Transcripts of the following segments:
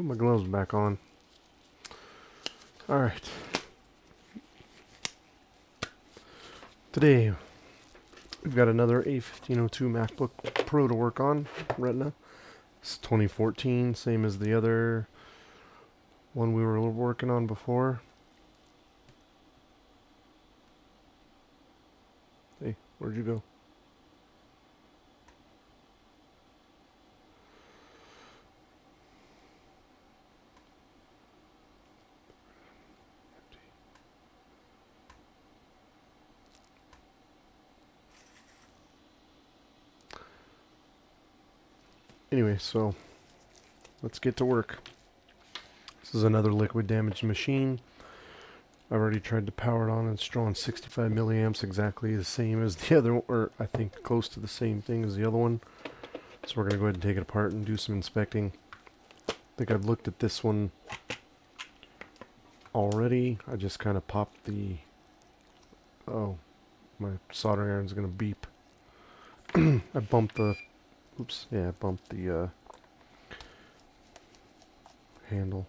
put my gloves back on. Alright. Today, we've got another A1502 MacBook Pro to work on, Retina. It's 2014, same as the other one we were working on before. Hey, where'd you go? Anyway, so let's get to work. This is another liquid damaged machine. I've already tried to power it on. It's drawing 65 milliamps, exactly the same as the other one, or I think close to the same thing as the other one. So we're going to go ahead and take it apart and do some inspecting. I think I've looked at this one already. I just kind of popped the... Oh, my soldering iron's going to beep. I bumped the... Oops, yeah, I bumped the handle.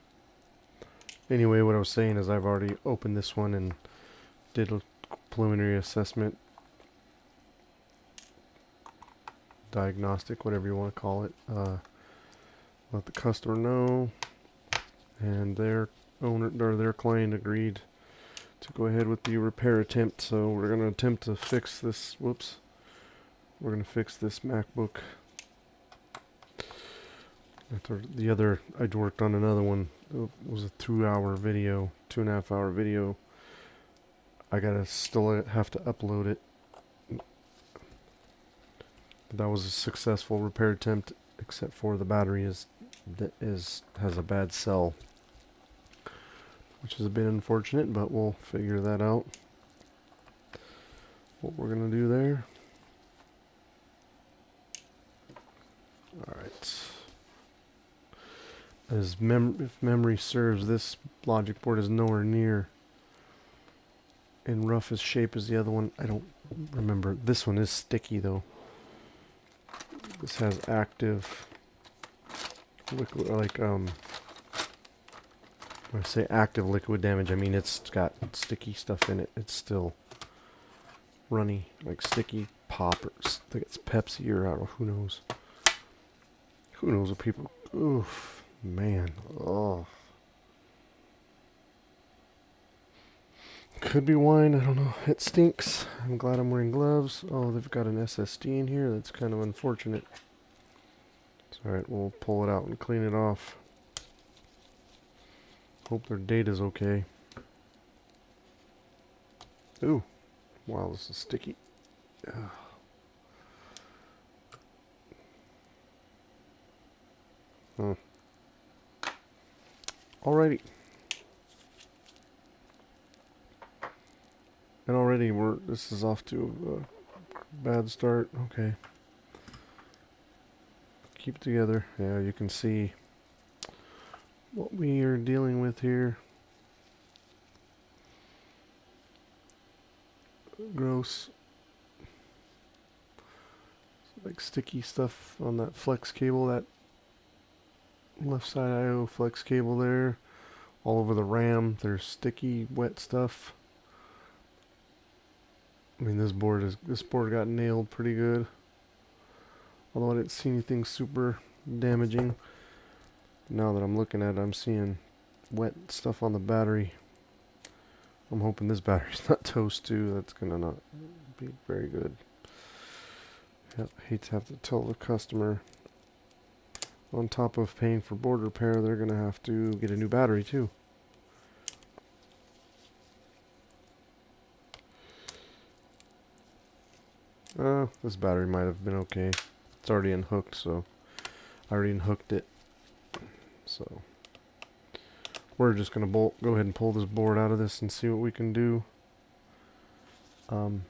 Anyway, what I was saying is I've already opened this one and did a preliminary assessment. Diagnostic, whatever you want to call it. Let the customer know. And their owner, or their client agreed to go ahead with the repair attempt. So we're going to attempt to fix this. Whoops. We're going to fix this MacBook. After the other, I'd worked on another one. It was a 2-hour video, 2.5-hour video. I gotta still have to upload it. That was a successful repair attempt, except for the battery has a bad cell, which is a bit unfortunate, but we'll figure that out. What we're gonna do there. All right. If memory serves, this logic board is nowhere near in rough as shape as the other one. I don't remember. This one is sticky though. This has active liquid, like when I say active liquid damage, I mean it's got sticky stuff in it. It's still runny, like sticky pop, or I think it's Pepsi, or I don't know, who knows. Who knows what people... Oof. Man, oh. Could be wine, I don't know. It stinks. I'm glad I'm wearing gloves. Oh, they've got an SSD in here. That's kind of unfortunate. It's alright, we'll pull it out and clean it off. Hope their data's okay. Ooh. Wow, this is sticky. Ugh. Huh. Alrighty. And already this is off to a bad start. Okay. Keep it together. Yeah, you can see what we are dealing with here. Gross. Like sticky stuff on that flex cable, that left side I/O flex cable there. All over the RAM, there's sticky, wet stuff. I mean, this board got nailed pretty good. Although I didn't see anything super damaging. Now that I'm looking at it, I'm seeing wet stuff on the battery. I'm hoping this battery's not toast too. That's gonna not be very good. Yep, hate to have to tell the customer, on top of paying for board repair, they're gonna have to get a new battery too. This battery might have been okay. It's already unhooked, so I already unhooked it. So we're just gonna go ahead and pull this board out of this and see what we can do. I've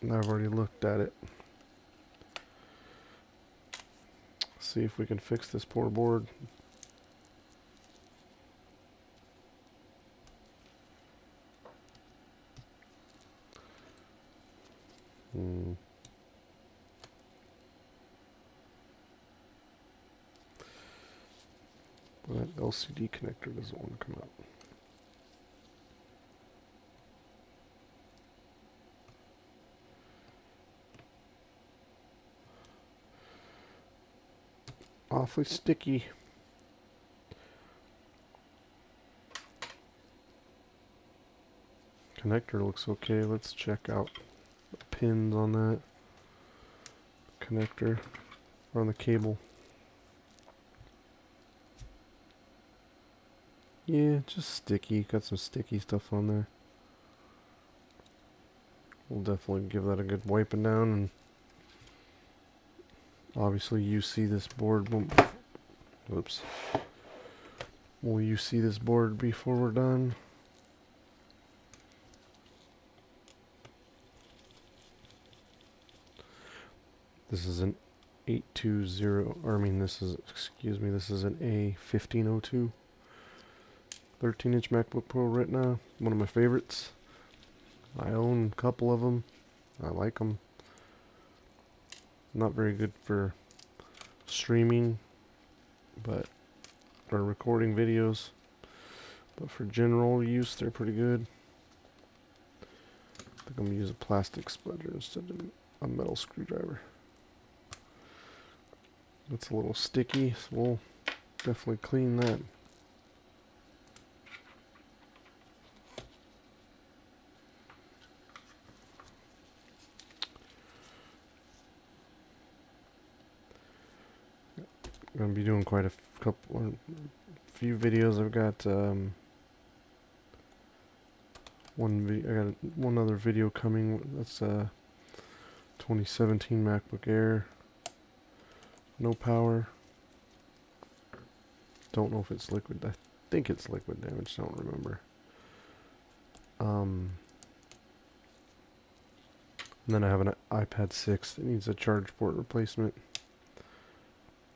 already looked at it. See if we can fix this poor board. Well, that LCD connector doesn't want to come out. Awfully sticky. Connector looks okay. Let's check out the pins on that connector or on the cable. Yeah, just sticky. Got some sticky stuff on there. We'll definitely give that a good wiping down, and obviously you see this board. Whoops. Will you see this board before we're done? This is an 820, or I mean this is, excuse me, this is an A1502 13-inch MacBook Pro Retina, one of my favorites. I own a couple of them. I like them. Not very good for streaming, but or recording videos, but for general use they're pretty good. I think I'm gonna use a plastic splitter instead of a metal screwdriver. It's a little sticky, so we'll definitely clean that. I'm gonna be doing quite a few videos. I've got I got one other video coming. That's 2017 MacBook Air. No power. Don't know if it's liquid. I think it's liquid damage. Don't remember. And then I have an iPad 6 that needs a charge port replacement. I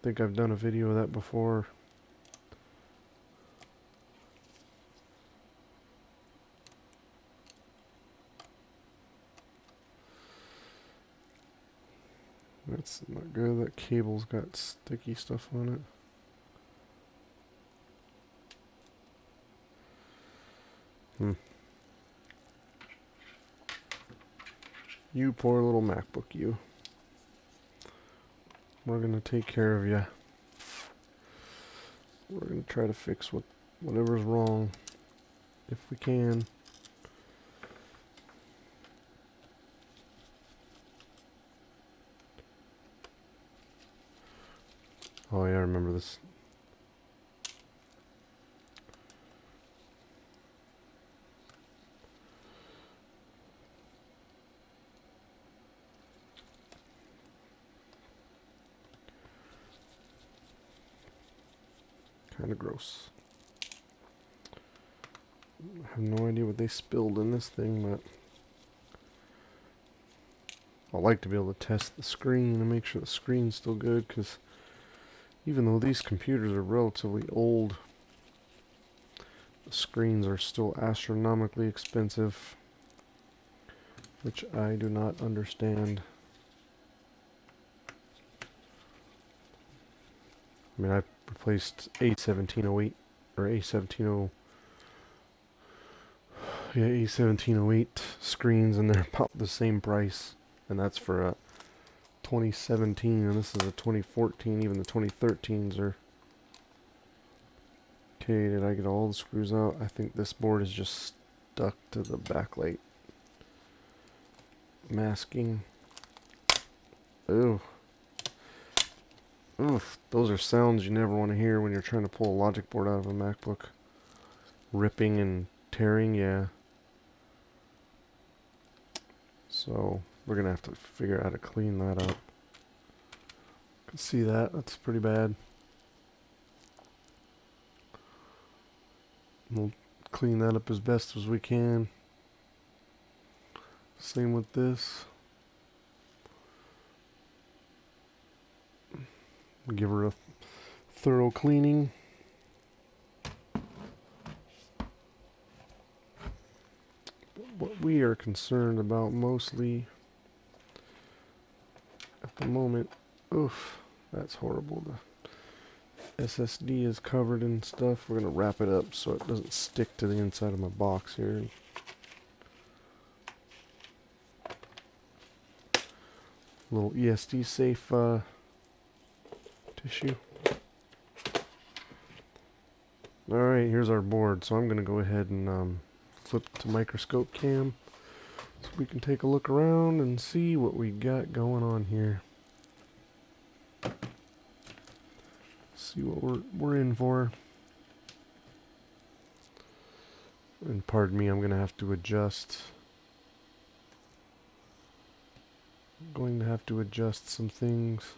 think I've done a video of that before. That's not good. That cable's got sticky stuff on it. You poor little MacBook, you. We're gonna take care of you. We're gonna try to fix whatever's wrong, if we can. Oh yeah, I remember this. Kind of gross. I have no idea what they spilled in this thing, but I like to be able to test the screen and make sure the screen's still good, because even though these computers are relatively old, the screens are still astronomically expensive, which I do not understand. I mean, I replaced A1708 or A1708 screens, and they're about the same price, and that's for a 2017, and this is a 2014. Even the 2013s are. Okay, did I get all the screws out? I think this board is just stuck to the backlight masking. Ooh. Oof, those are sounds you never want to hear when you're trying to pull a logic board out of a MacBook. Ripping and tearing, yeah. So, we're going to have to figure out how to clean that up. You can see that, that's pretty bad. We'll clean that up as best as we can. Same with this. We'll give her a thorough cleaning. What we are concerned about mostly at the moment, oof, that's horrible. SSD is covered in stuff. We're going to wrap it up so it doesn't stick to the inside of my box here. Little ESD safe tissue. Alright, here's our board. So I'm going to go ahead and flip to microscope cam so we can take a look around and see what we got going on here. See what we're in for. And pardon me, I'm going to have to adjust. I'm going to have to adjust some things.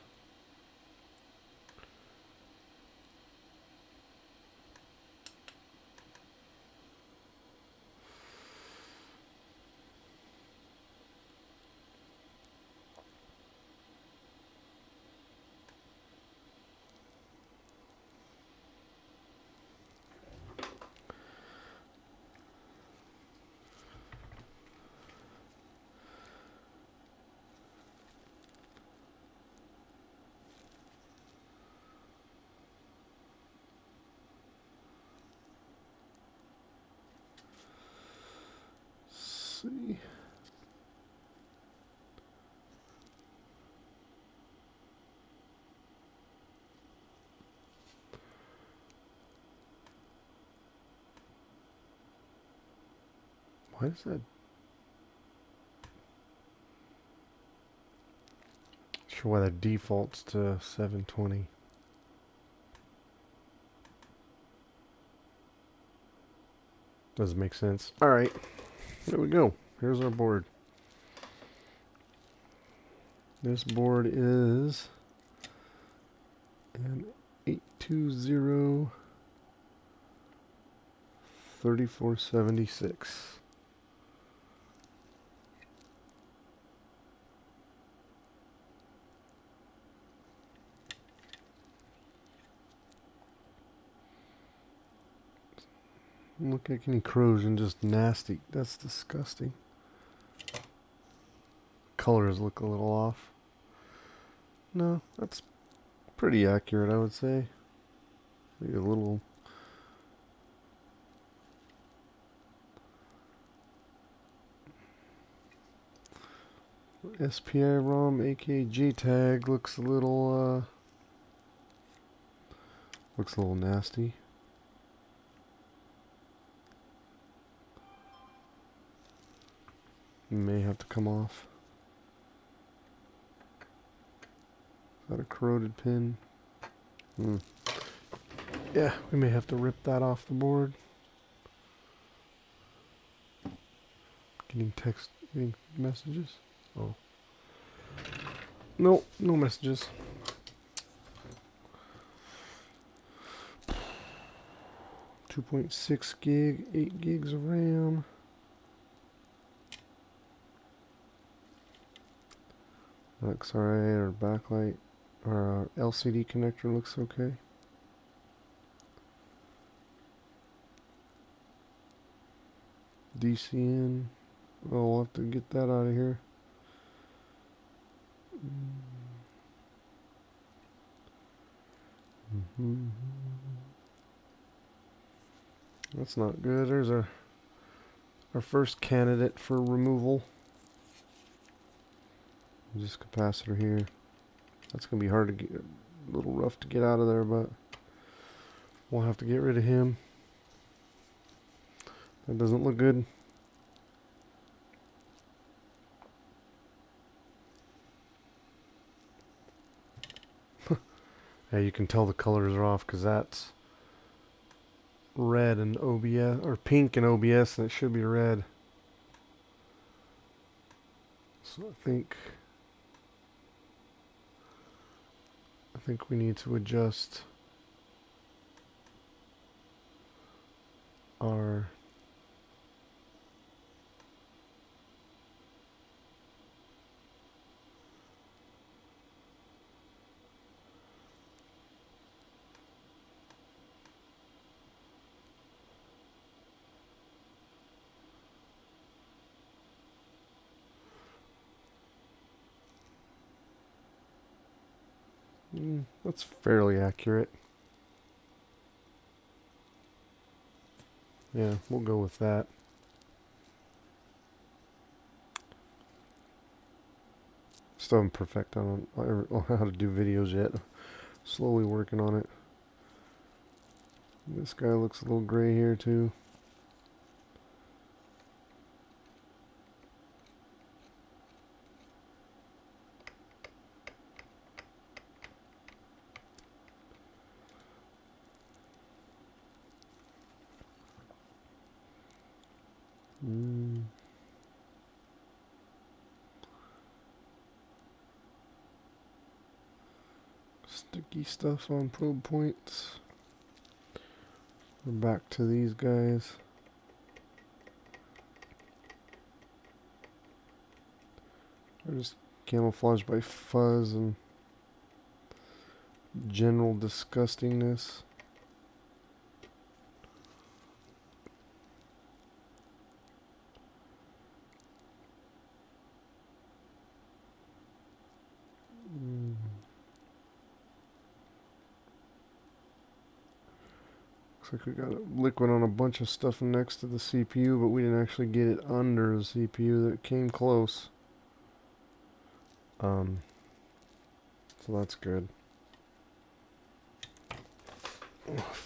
See. Why is that? Sure why that defaults to 720. Doesn't make sense. Alright, there we go. Here's our board. This board is an 820 3476. Doesn't look like any corrosion, just nasty. That's disgusting. Colors look a little off. No, that's pretty accurate, I would say. Maybe a little. SPI ROM AKG tag looks a little nasty. May have to come off. Is that a corroded pin? Yeah, we may have to rip that off the board. Getting messages? Oh. No, no messages. .6 gig, 8 gigs of RAM. Looks alright, our backlight, our LCD connector looks okay. DC in. Oh, we'll have to get that out of here. That's not good. There's our first candidate for removal. This capacitor here. That's going to be hard to get, a little rough to get out of there, but we'll have to get rid of him. That doesn't look good. Yeah, you can tell the colors are off because that's red and OBS, or pink and OBS, and it should be red. So I think we need to adjust our that's fairly accurate. Yeah, we'll go with that. Still haven't perfected on how to do videos yet. Slowly working on it. This guy looks a little gray here too. Sticky stuff on probe points. We're back to these guys. They're just camouflaged by fuzz and general disgustingness. Looks like we got a liquid on a bunch of stuff next to the CPU, but we didn't actually get it under the CPU. That came close. So that's good.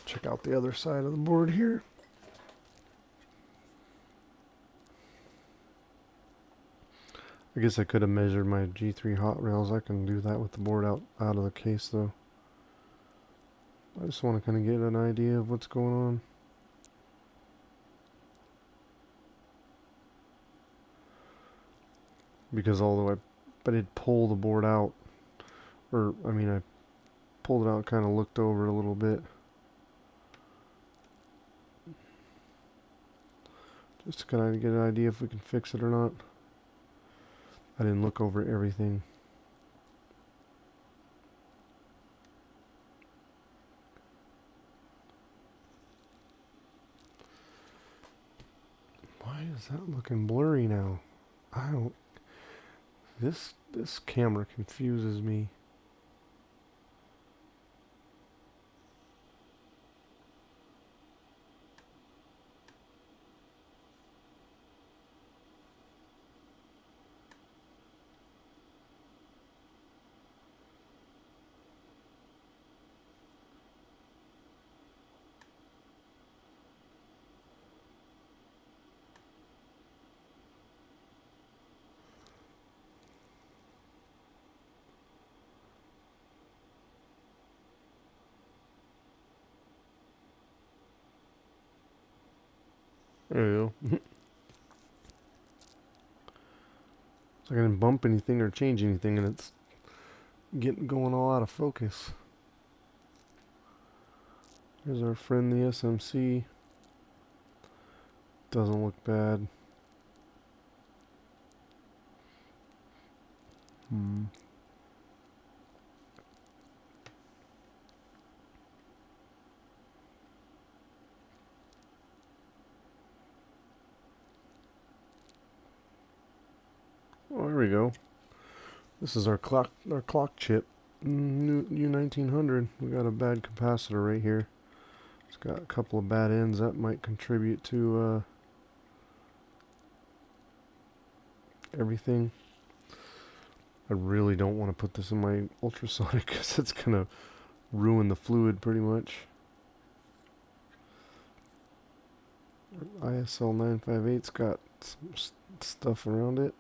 Check out the other side of the board here. I guess I could have measured my G3 hot rails. I can do that with the board out of the case though. I just want to kind of get an idea of what's going on. Because although I did pull the board out, or I mean I pulled it out, kind of looked over it a little bit. Just to kind of get an idea if we can fix it or not. I didn't look over everything. Why is that looking blurry now? I don't... This camera confuses me. There you go. So I didn't bump anything or change anything, and it's going all out of focus. Here's our friend the SMC. Doesn't look bad. Oh, here we go. This is our clock chip. U1900. We got a bad capacitor right here. It's got a couple of bad ends that might contribute to everything. I really don't want to put this in my ultrasonic because it's gonna ruin the fluid pretty much. ISL 958's got some stuff around it,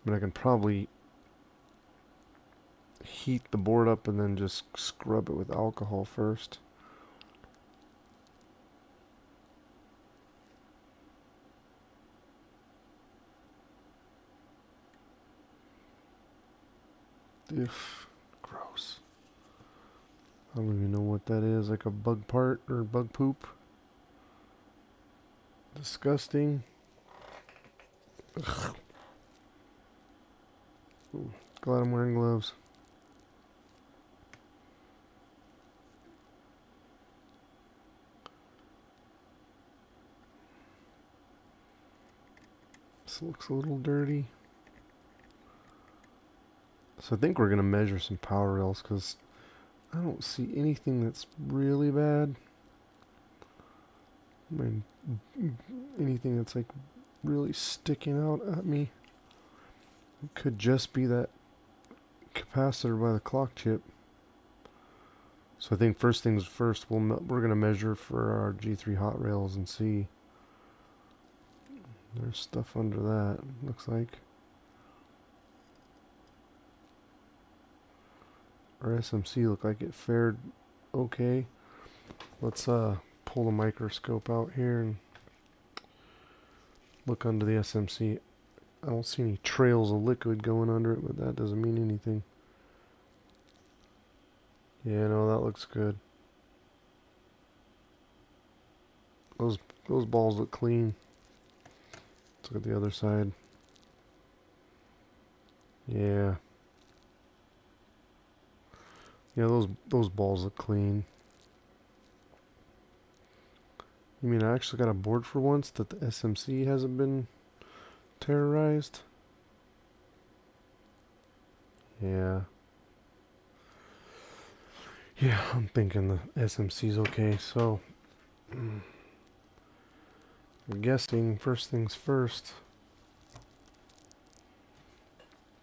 but I can probably heat the board up and then just scrub it with alcohol first. If gross. I don't even know what that is, like a bug part or bug poop. Disgusting. Ugh. Ooh, glad I'm wearing gloves. This looks a little dirty. So I think we're going to measure some power rails because I don't see anything that's really bad. I mean, anything that's like really sticking out at me could just be that capacitor by the clock chip. So I think first things first, we're gonna measure for our G3 hot rails and see. There's stuff under that, looks like. Our SMC looked like it fared okay. Let's pull the microscope out here and look under the SMC. I don't see any trails of liquid going under it, but that doesn't mean anything. Yeah, no, that looks good. Those balls look clean. Let's look at the other side. Yeah. Yeah, those balls look clean. You mean I actually got a board for once that the SMC hasn't been terrorized? Yeah. Yeah, I'm thinking the SMC's okay, so I'm guessing first things first.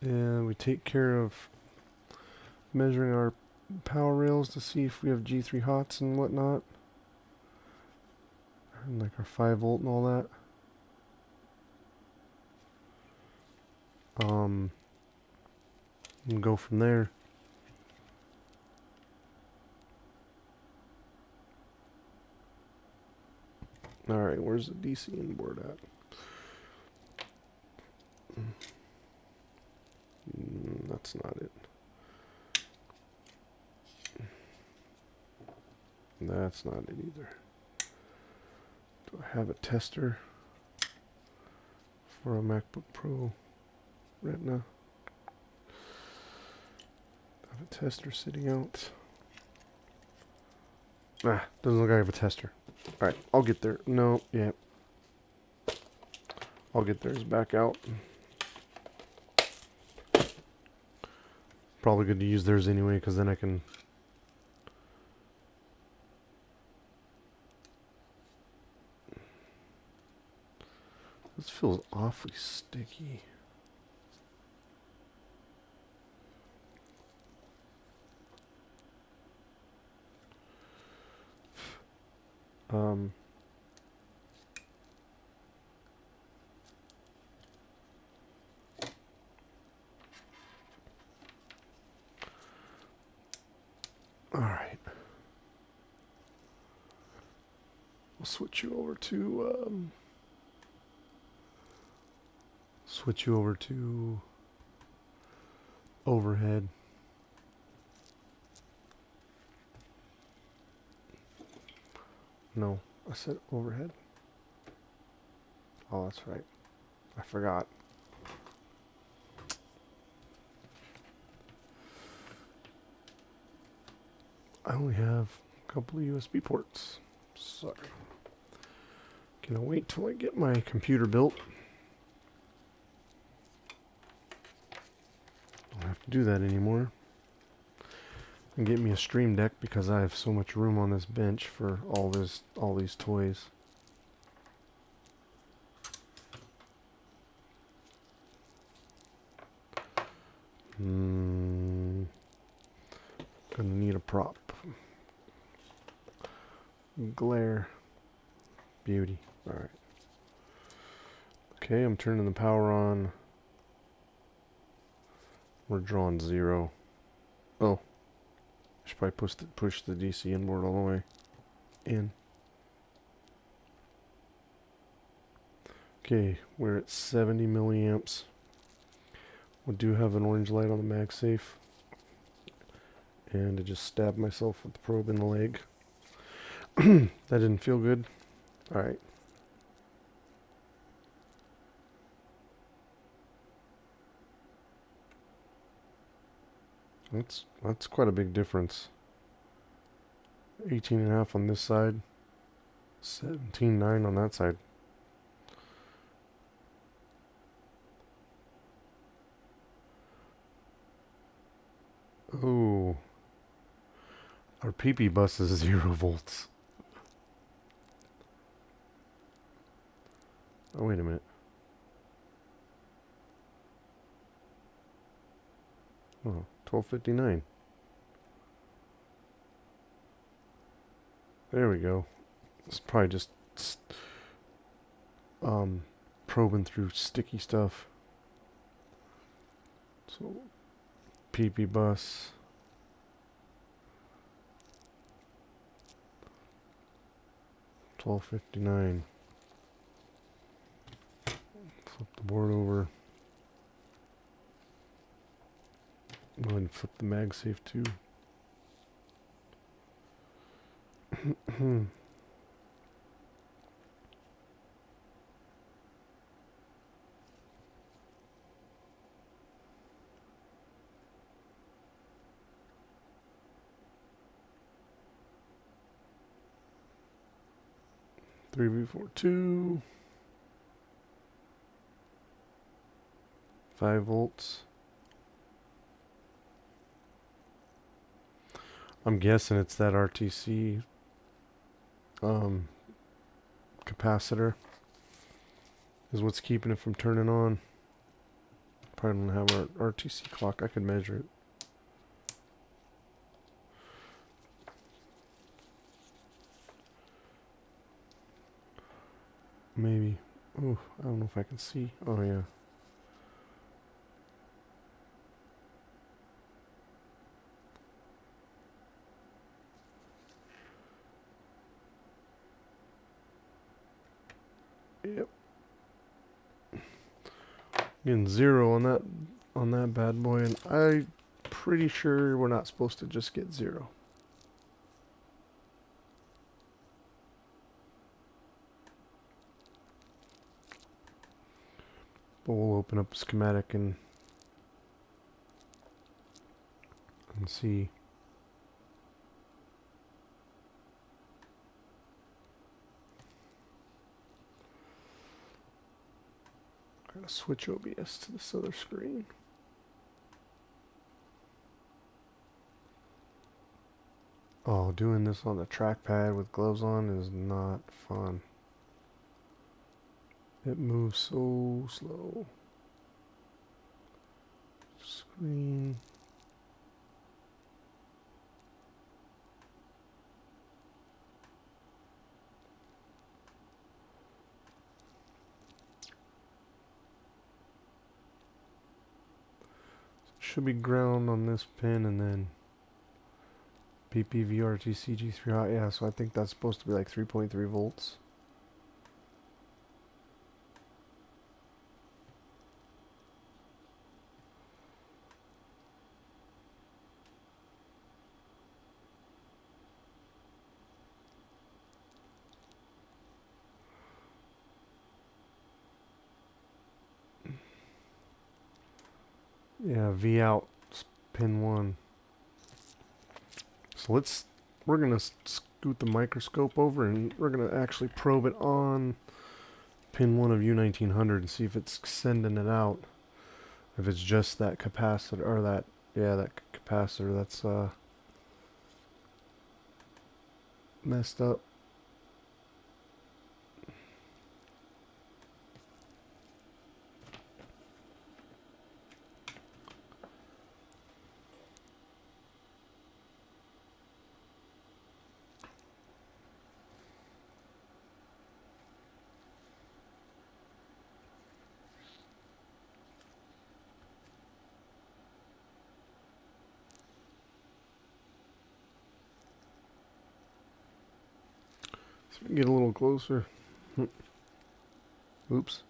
And we take care of measuring our power rails to see if we have G3 hots and whatnot. And like our 5 volt and all that. And go from there. Alright, where's the DC inboard at? That's not it. That's not it either. Do I have a tester for a MacBook Pro Retina? I have a tester sitting out. Doesn't look like I have a tester. Alright, I'll get there. No, yeah. I'll get theirs back out. Probably good to use theirs anyway, because then I can... This feels awfully sticky. Alright. We'll switch you over to, overhead. No, I said overhead. Oh, that's right. I forgot. I only have a couple of USB ports. Sorry. Gonna wait till I get my computer built. Don't have to do that anymore. And get me a Stream Deck because I have so much room on this bench for all these toys. Gonna need a prop. Glare. Beauty. Alright. Okay, I'm turning the power on. We're drawing 0. Oh. I should probably push the DC inboard all the way in. Okay, we're at 70 milliamps. We do have an orange light on the MagSafe. And I just stabbed myself with the probe in the leg. That didn't feel good. Alright. That's quite a big difference. 18.5 on this side. 17.9 on that side. Oh. Our PP bus is 0 volts. Oh, wait a minute. Oh, 1259. There we go. It's probably just probing through sticky stuff. So PP bus. $12.59. Flip the board over. Go ahead and flip the MagSafe too. 3V42. 5 volts. I'm guessing it's that RTC capacitor is what's keeping it from turning on. Probably don't have our RTC clock. I could measure it. Maybe. Oh, I don't know if I can see. Oh, yeah. Yep. Getting 0 on that bad boy, and I'm pretty sure we're not supposed to just get 0. But we'll open up a schematic and see. I'm gonna switch OBS to this other screen. Oh, doing this on the trackpad with gloves on is not fun. It moves so slow. Screen. Should be ground on this pin and then PPVRTC G3 hot. Yeah, so I think that's supposed to be like 3.3 volts. Yeah, V out pin 1. So we're gonna scoot the microscope over and we're gonna actually probe it on pin 1 of U1900 and see if it's sending it out. If it's just that capacitor, or that capacitor that's messed up. So we can get a little closer. Oops.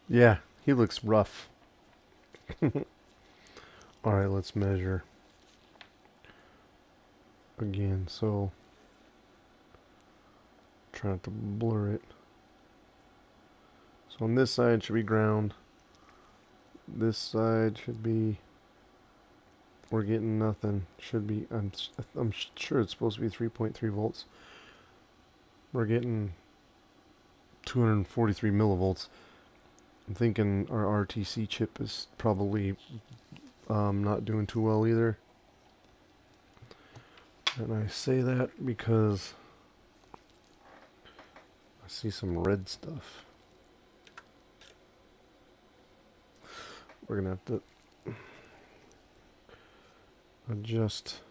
Yeah, he looks rough. Alright, let's measure again. So, try not to blur it. So on this side should be ground. This side should be, we're getting nothing. Should be, I'm sure it's supposed to be 3.3 volts. We're getting 243 millivolts. I'm thinking our RTC chip is probably not doing too well either. And I say that because I see some red stuff. We're gonna have to adjust.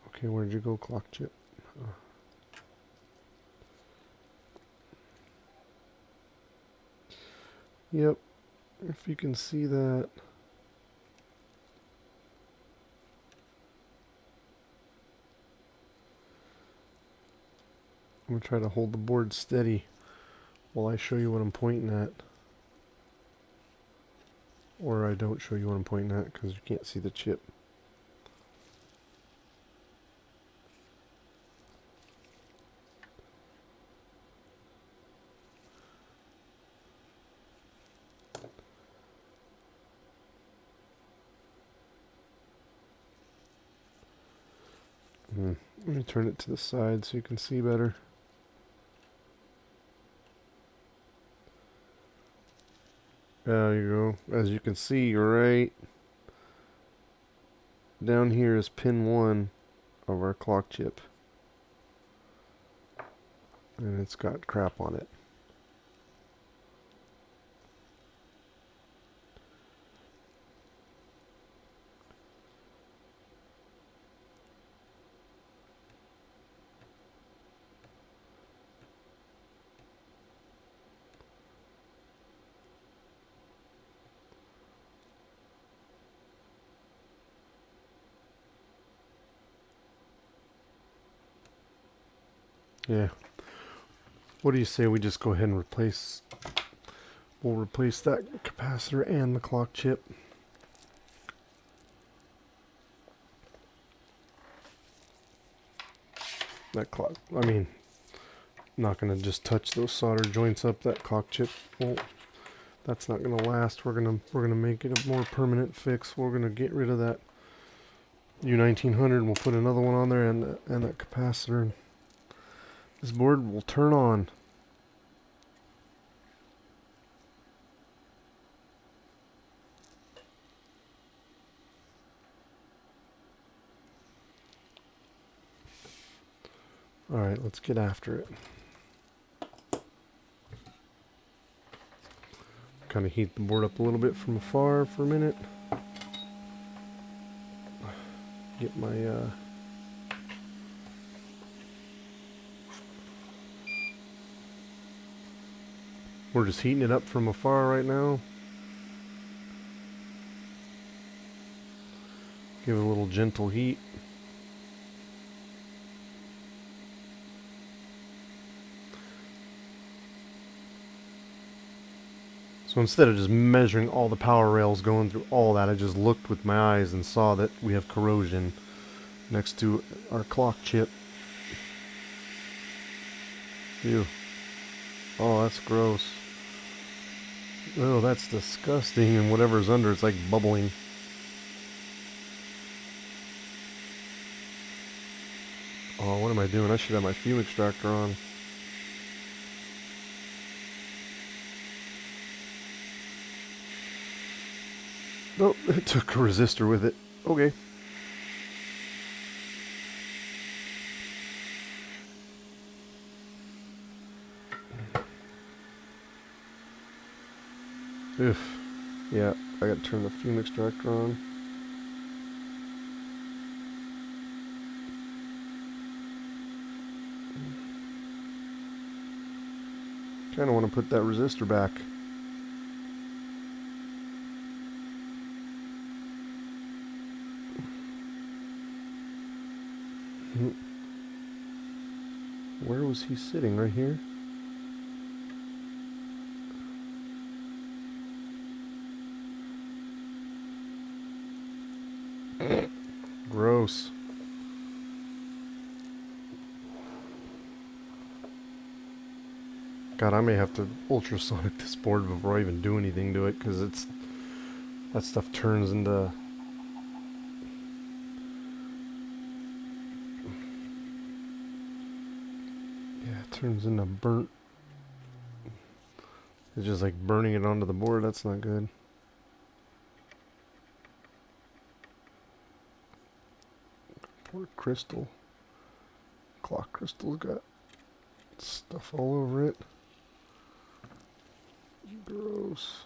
Okay, where'd you go, clock chip? Yep, if you can see that. I'm gonna try to hold the board steady while I show you what I'm pointing at. Or I don't show you what I'm pointing at because you can't see the chip. Let me turn it to the side so you can see better. There you go. As you can see, right down here is pin 1 of our clock chip. And it's got crap on it. Yeah. What do you say we just go ahead and we'll replace that capacitor and the clock chip. That clock, I mean, not gonna just touch those solder joints up. That clock chip won't, that's not gonna last. We're gonna make it a more permanent fix. We're gonna get rid of that U1900 and we'll put another one on there and that capacitor. This board will turn on. Alright, let's get after it. Kind of heat the board up a little bit from afar for a minute. Get my we're just heating it up from afar right now. Give it a little gentle heat. So instead of just measuring all the power rails going through all that, I just looked with my eyes and saw that we have corrosion next to our clock chip. Ew. Oh, that's gross. Oh, that's disgusting. And whatever's under, it's like bubbling. Oh, what am I doing? I should have my fume extractor on. Nope, it took a resistor with it. Okay. Oof. Yeah, I gotta turn the fume extractor on. Kinda wanna put that resistor back. Where was he sitting? Right here? Gross. God, I may have to ultrasonic this board before I even do anything to it, because that stuff turns into... Yeah, it turns into burnt It's just like burning it onto the board. That's not good. Poor crystal. Clock crystal's got stuff all over it. Gross.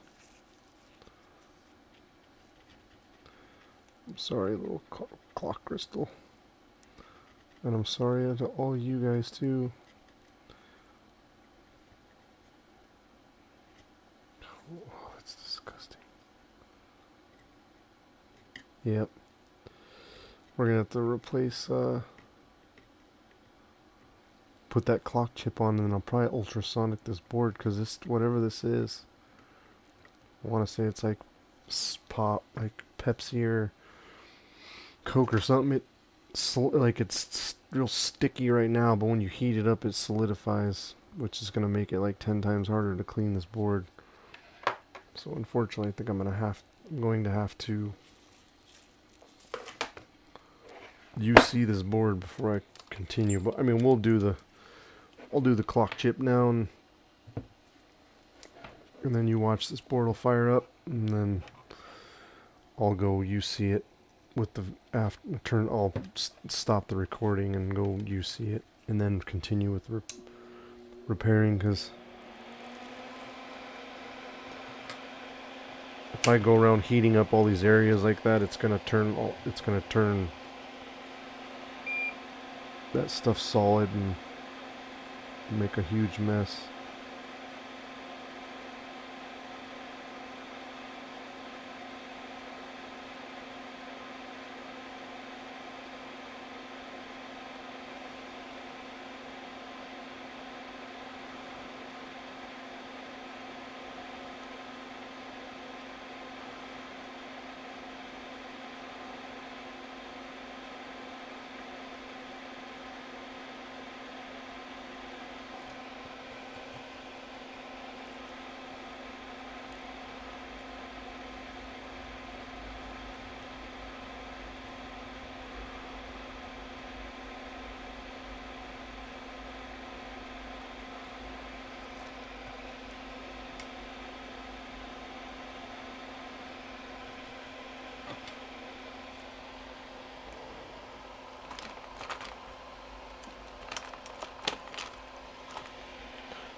I'm sorry, little clock crystal. And I'm sorry to all you guys too. Oh, that's disgusting. Yep. We're gonna have to replace, put that clock chip on, and then I'll probably ultrasonic this board, because this, whatever this is, I want to say it's like pop, like Pepsi or Coke or something. Like it's real sticky right now, but when you heat it up, it solidifies, which is gonna make it like 10 times harder to clean this board. So unfortunately, I think I'm going to have to UC this board before I continue. But I mean, I'll do the clock chip now, and then you watch this board will fire up, and then I'll go UC it with the I'll stop the recording and go UC it, and then continue with repairing, because if I go around heating up all these areas like that, it's gonna turn that stuff solid and make a huge mess.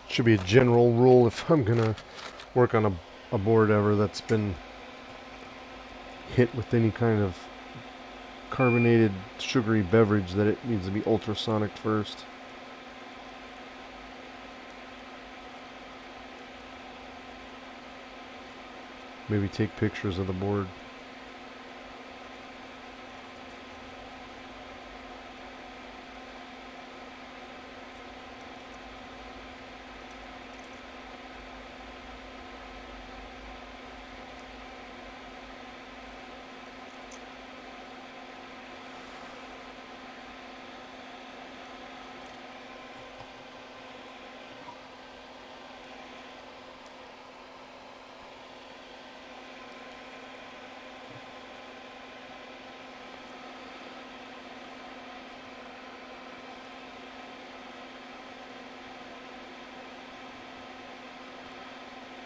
Should be a general rule if I'm gonna work on a board ever that's been hit with any kind of carbonated sugary beverage, that it needs to be ultrasonic first. Maybe take pictures of the board.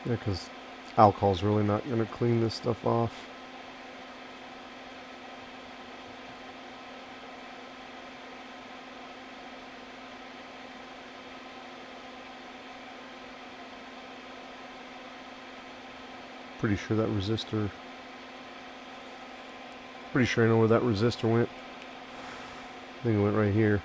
Yeah, because alcohol's really not going to clean this stuff off. Pretty sure that resistor... Pretty sure I know where that resistor went. I think it went right here.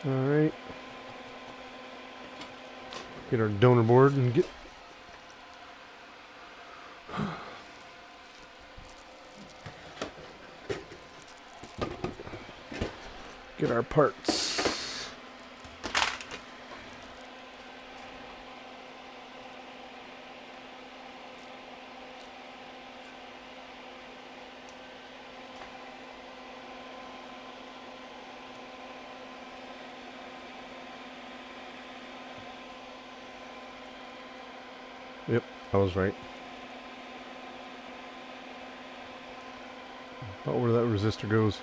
Alright. Get our donor board and get our parts. Yep, I was right. About where that resistor goes.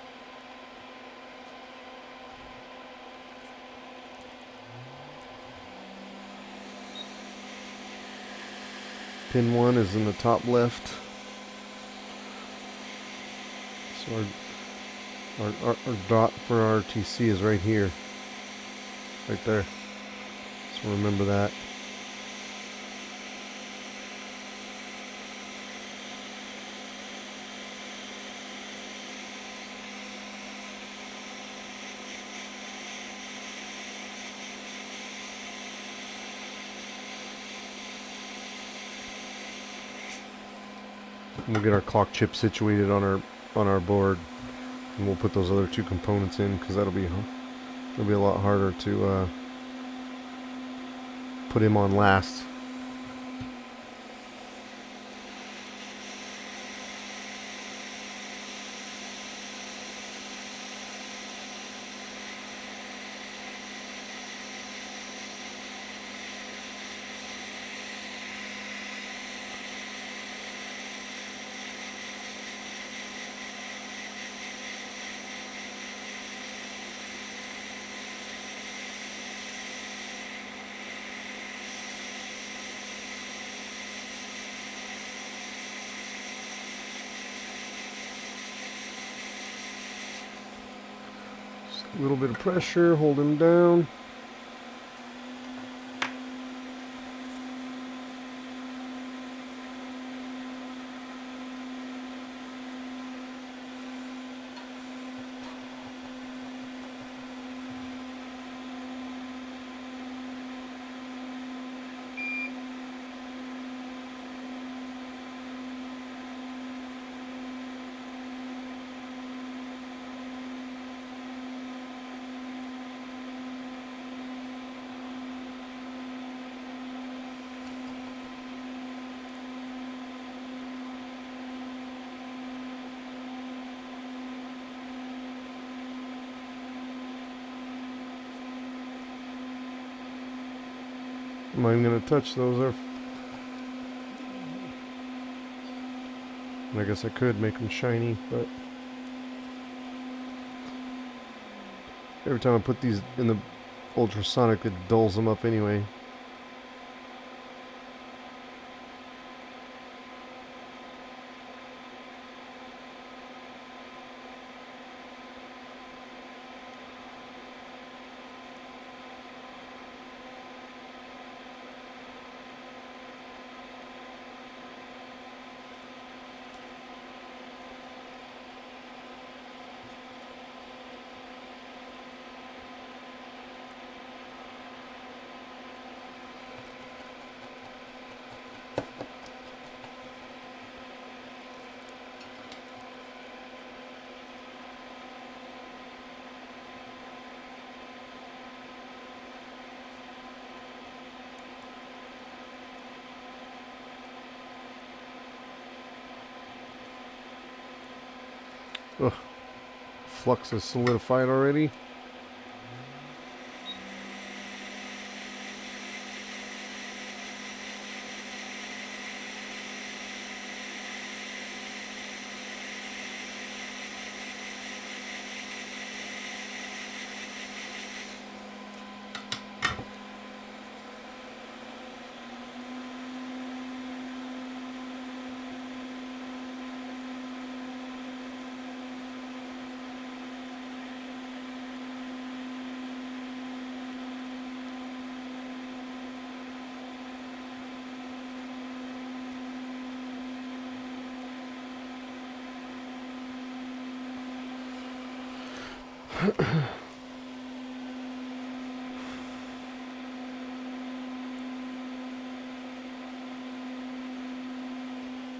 Pin 1 is in the top left. So our dot for our RTC is right here. Right there. So remember that. We'll get our clock chip situated on our board, and we'll put those other two components in because it'll be a lot harder to put him on last. A little bit of pressure, hold him down. Am I even going to touch those? I guess I could make them shiny, but every time I put these in the ultrasonic, it dulls them up anyway. Ugh. Flux is solidified already.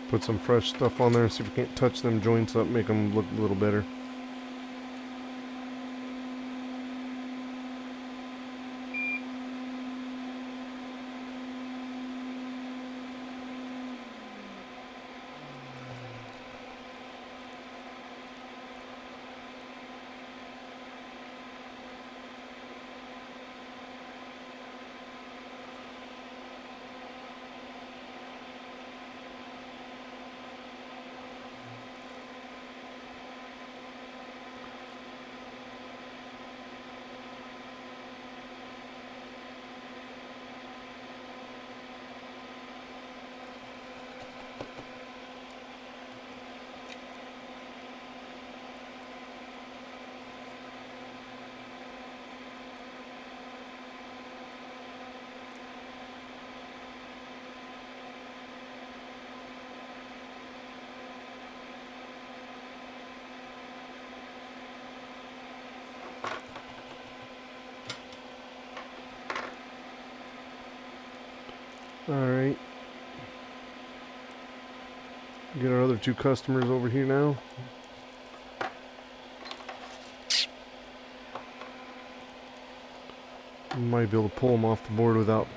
Put some fresh stuff on there and see if we can't touch them joints up, make them look a little better. Alright. Get our other two customers over here now. Might be able to pull them off the board without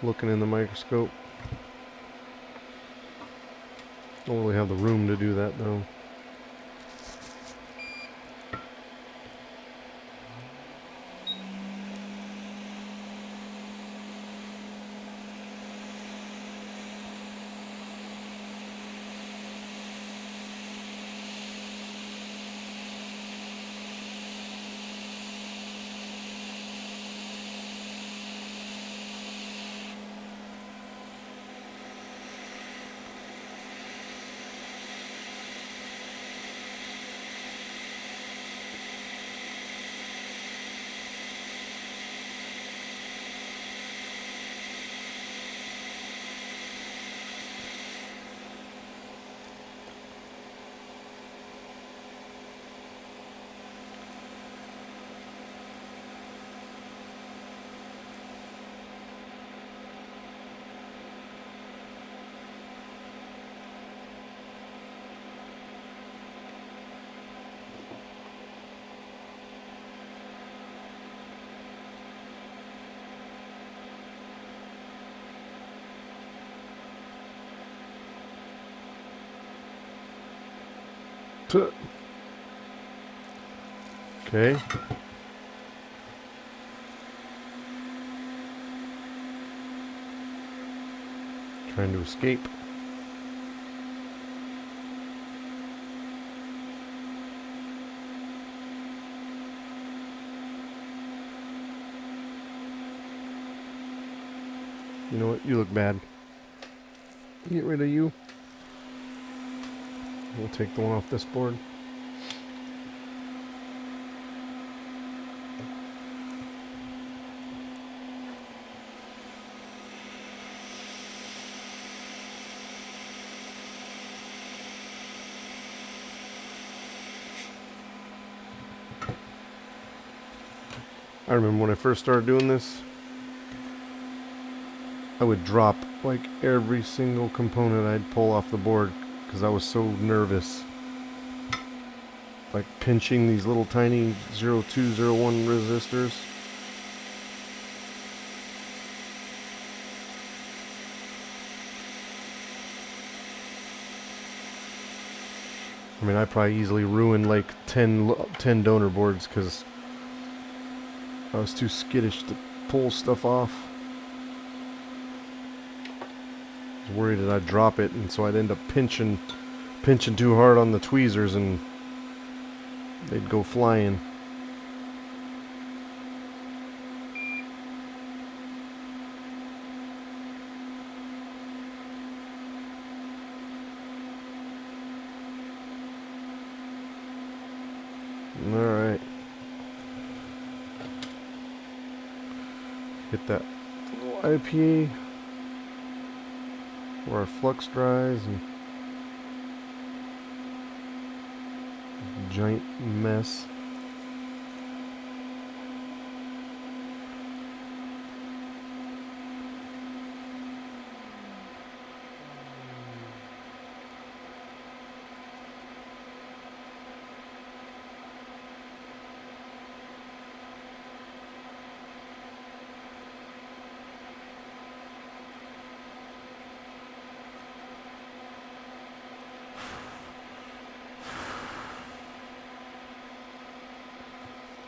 looking in the microscope. Don't really have the room to do that though. Okay. Trying to escape. You know what? You look bad. Get rid of you. We'll take the one off this board. I remember when I first started doing this, I would drop like every single component I'd pull off the board because I was so nervous. Like pinching these little tiny 0201 resistors. I mean, I probably easily ruined like 10 donor boards because I was too skittish to pull stuff off. I was worried that I'd drop it, and so I'd end up pinching too hard on the tweezers and they'd go flying. Alright. Hit that little IPA where our flux dries and giant mess.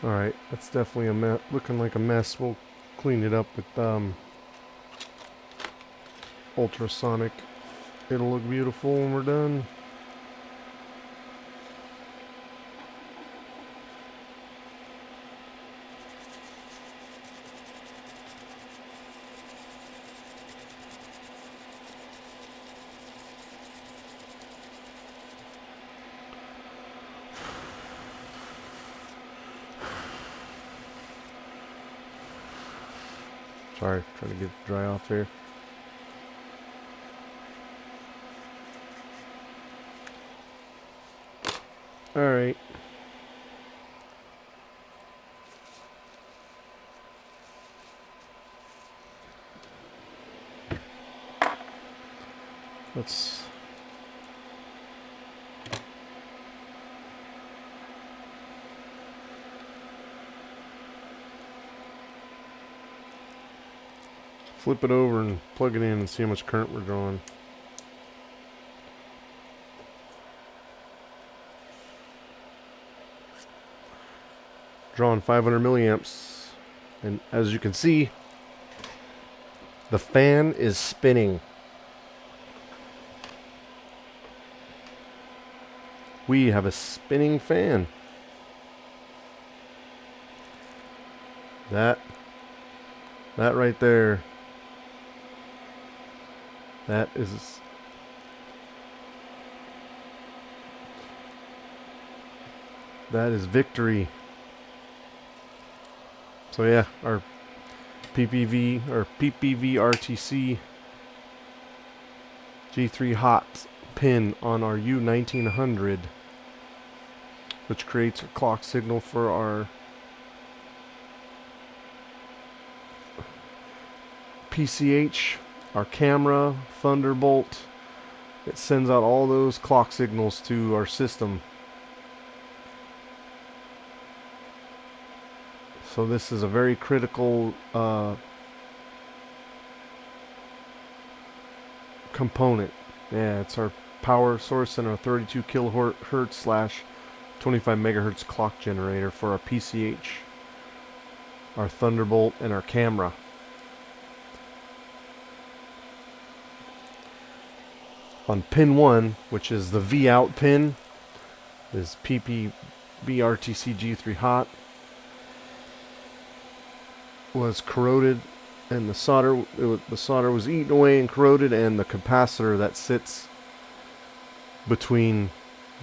Alright, that's definitely a mess, looking like a mess. We'll clean it up with ultrasonic. It'll look beautiful when we're done. Sorry, trying to get it dry off here. Alright. Let's flip it over and plug it in and see how much current we're drawing. Drawing 500 milliamps. And as you can see, the fan is spinning. We have a spinning fan. That right there, that is victory. So yeah, our PPV RTC G3 hot pin on our U1900, which creates a clock signal for our PCH, our camera, Thunderbolt. It sends out all those clock signals to our system. So this is a very critical component. Yeah, it's our power source and our 32 kilohertz slash 25 megahertz clock generator for our PCH, our Thunderbolt, and our camera. On pin 1, which is the V out pin, is PPV RTC G3 hot, was corroded, and the solder was eaten away and corroded, and the capacitor that sits between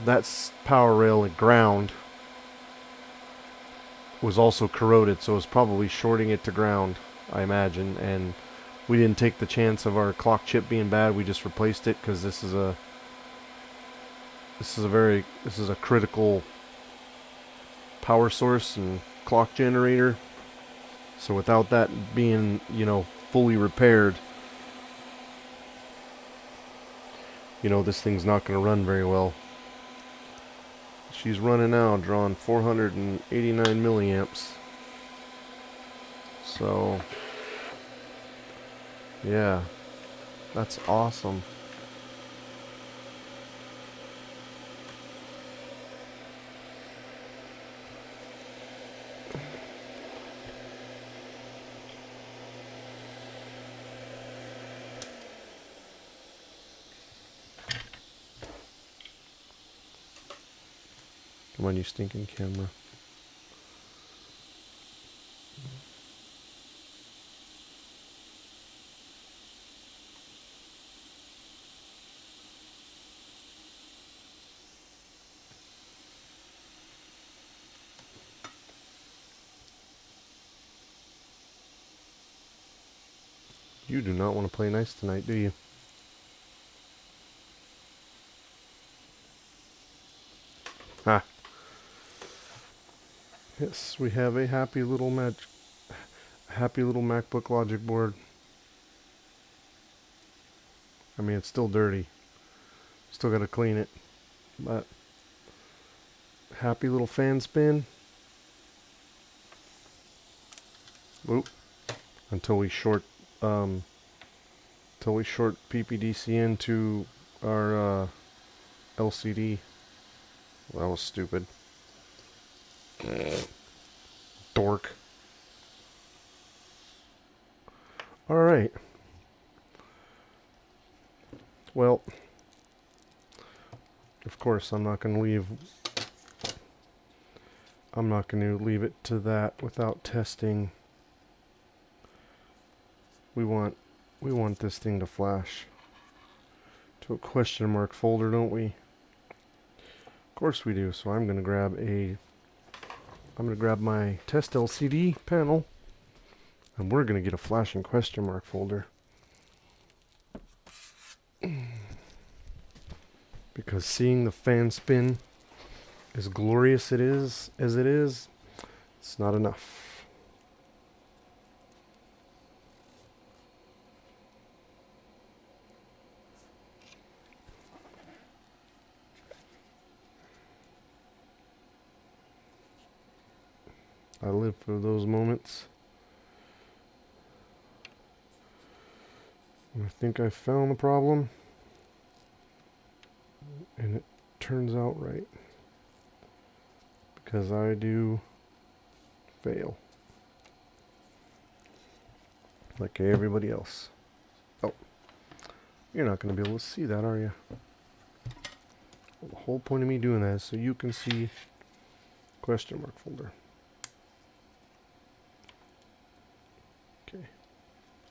that power rail and ground was also corroded, so it was probably shorting it to ground, I imagine. And we didn't take the chance of our clock chip being bad. We just replaced it because this is a critical power source and clock generator. So without that being, fully repaired, this thing's not going to run very well. She's running now, drawing 489 milliamps. So, yeah, that's awesome. Come on, you stinking camera. You do not want to play nice tonight, do you? Ha. Yes, we have a happy little MacBook Logic board. I mean, it's still dirty. Still gotta clean it. But happy little fan spin. Oop. Until we short PPDC into our LCD. Well, that was stupid. dork. Alright. Well, of course, I'm not going to leave it to that without testing. We want this thing to flash to a question mark folder, don't we? Of course we do. So I'm going to grab my test LCD panel, and we're going to get a flashing question mark folder. Because seeing the fan spin, as glorious as it is, it's not enough. I live for those moments. I think I found the problem, and it turns out right, because I do fail like everybody else. Oh, you're not going to be able to see that, are you? Well, the whole point of me doing that is so you can see question mark folder. Okay,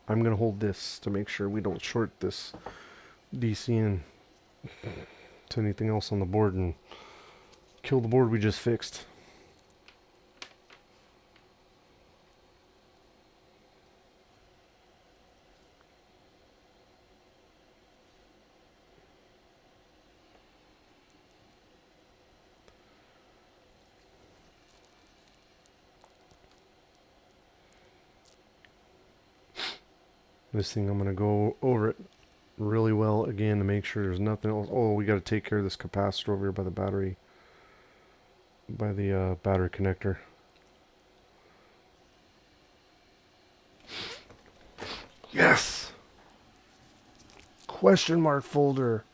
I'm going to hold this to make sure we don't short this DC in to anything else on the board and kill the board we just fixed. This thing, I'm going to go over it really well again to make sure there's nothing else. Oh, we got to take care of this capacitor over here by the battery connector. Yes! Question mark folder.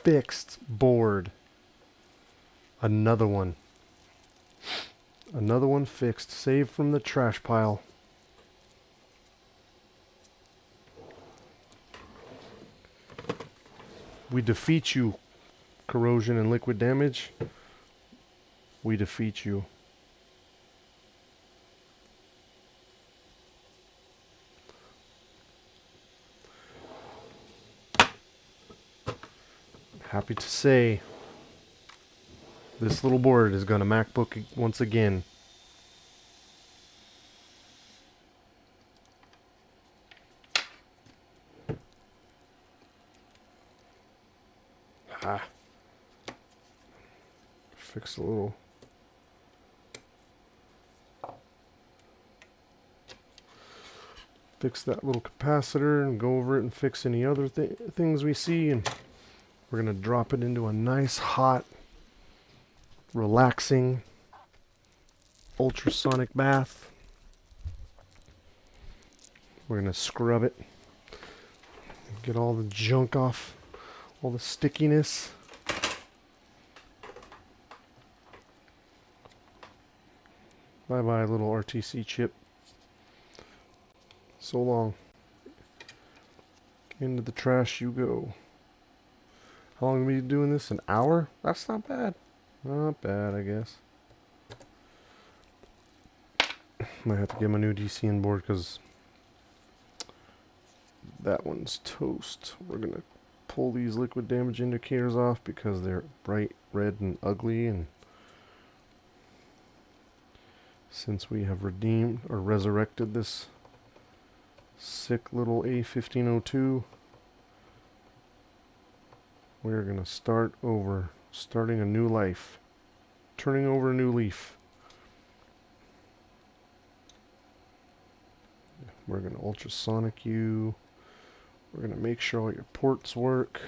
Fixed board. Another one. Another one fixed. Saved from the trash pile. We defeat you, corrosion and liquid damage. We defeat you. Happy to say, this little board is going to MacBook once again. Ah. Fix a little. Fix that little capacitor and go over it and fix any other things we see, and we're going to drop it into a nice, hot, relaxing, ultrasonic bath. We're going to scrub it, get all the junk off, all the stickiness. Bye-bye, little RTC chip. So long. Into the trash you go. How long have we been doing this? An hour? That's not bad. Not bad, I guess. Might have to get my new DCN board because that one's toast. We're going to pull these liquid damage indicators off because they're bright red and ugly, and since we have redeemed or resurrected this sick little A1502, we're going to start over, starting a new life, turning over a new leaf. We're going to ultrasonic you. We're going to make sure all your ports work.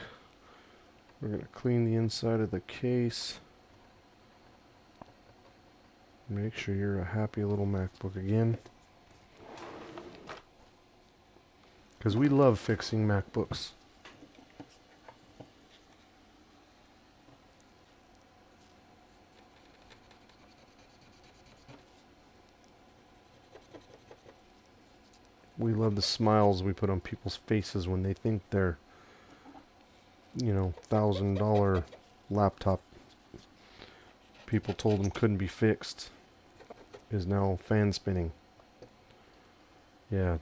We're going to clean the inside of the case. Make sure you're a happy little MacBook again. Because we love fixing MacBooks. We love the smiles we put on people's faces when they think their, $1,000 laptop people told them couldn't be fixed is now fan spinning. Yeah,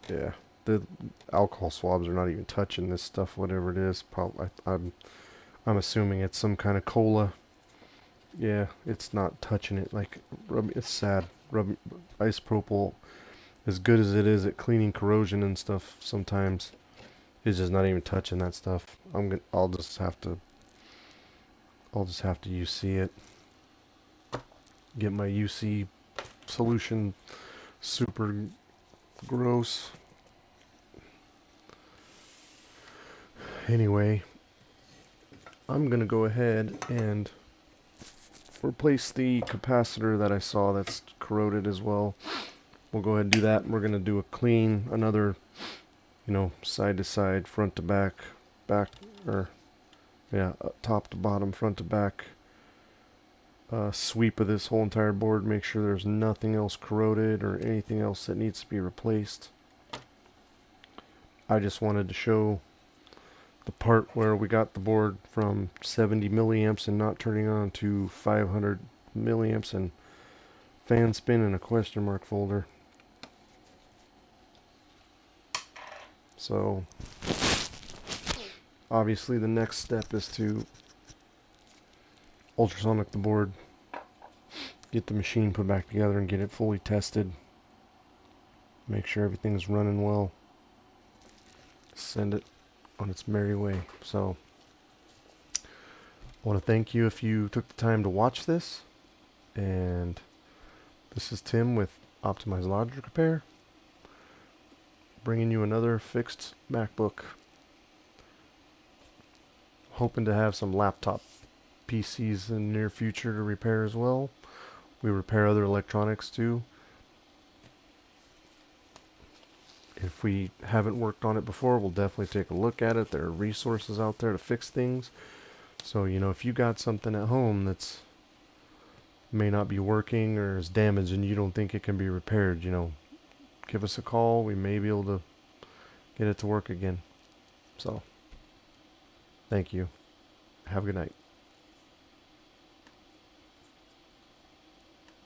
yeah, the alcohol swabs are not even touching this stuff, whatever it is. I'm assuming it's some kind of cola. Yeah, it's not touching it. Like, it's sad. Isopropyl, as good as it is at cleaning corrosion and stuff, sometimes it's just not even touching that stuff. I'll just have to UC it. Get my UC solution super gross. Anyway, I'm gonna go ahead and replace the capacitor that I saw that's corroded as well. We'll go ahead and do that. We're gonna do a clean, another, side to side, front to back, top to bottom, front to back, sweep of this whole entire board. Make sure there's nothing else corroded or anything else that needs to be replaced. I just wanted to show the part where we got the board from 70 milliamps and not turning on to 500 milliamps and fan spin in a question mark folder. So obviously the next step is to ultrasonic the board, get the machine put back together and get it fully tested, make sure everything's running well, send it on its merry way. So I want to thank you if you took the time to watch this, and this is Tim with Optimized Logic Repair, bringing you another fixed MacBook. Hoping to have some laptop PCs in the near future to repair as well. We repair other electronics too. If we haven't worked on it before, we'll definitely take a look at it. There are resources out there to fix things. So, if you got something at home that's may not be working or is damaged and you don't think it can be repaired, give us a call. We may be able to get it to work again. So, thank you. Have a good night.